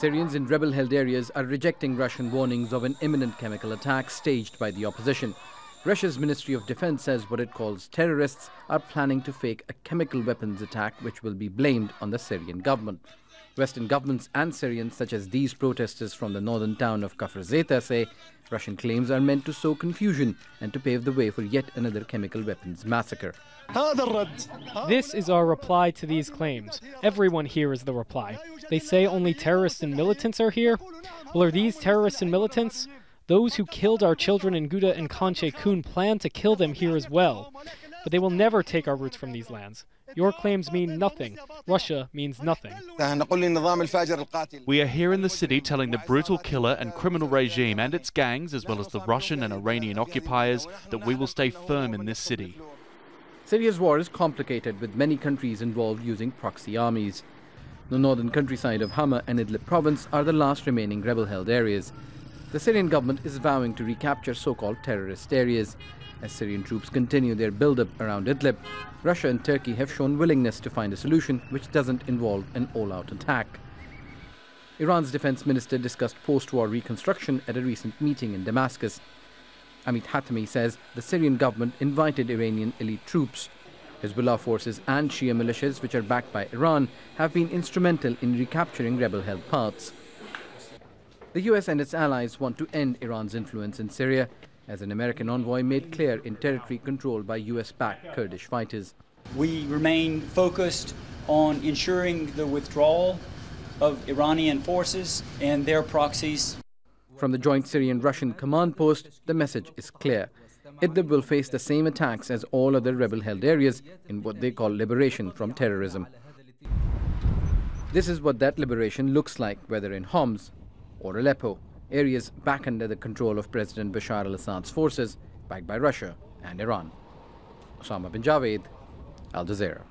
Syrians in rebel-held areas are rejecting Russian warnings of an imminent chemical attack staged by the opposition. Russia's Ministry of Defense says what it calls terrorists are planning to fake a chemical weapons attack which will be blamed on the Syrian government. Western governments and Syrians, such as these protesters from the northern town of Kafr Zeta, say Russian claims are meant to sow confusion and to pave the way for yet another chemical weapons massacre. This is our reply to these claims. Everyone here is the reply. They say only terrorists and militants are here. Well, are these terrorists and militants? Those who killed our children in Ghouta and Khan Sheikhoun plan to kill them here as well. But they will never take our roots from these lands. Your claims mean nothing. Russia means nothing. We are here in the city telling the brutal killer and criminal regime and its gangs, as well as the Russian and Iranian occupiers, that we will stay firm in this city. Syria's war is complicated, with many countries involved using proxy armies. The northern countryside of Hama and Idlib province are the last remaining rebel-held areas. The Syrian government is vowing to recapture so-called terrorist areas. As Syrian troops continue their build-up around Idlib, Russia and Turkey have shown willingness to find a solution which doesn't involve an all-out attack. Iran's defense minister discussed post-war reconstruction at a recent meeting in Damascus. Amit Hatami says the Syrian government invited Iranian elite troops. Hezbollah forces and Shia militias, which are backed by Iran, have been instrumental in recapturing rebel-held parts. The US and its allies want to end Iran's influence in Syria, as an American envoy made clear in territory controlled by US-backed Kurdish fighters. We remain focused on ensuring the withdrawal of Iranian forces and their proxies. From the joint Syrian-Russian command post, the message is clear. Idlib will face the same attacks as all other rebel-held areas in what they call liberation from terrorism. This is what that liberation looks like, whether in Homs or Aleppo, areas back under the control of President Bashar al-Assad's forces, backed by Russia and Iran. Osama bin Javaid, Al Jazeera.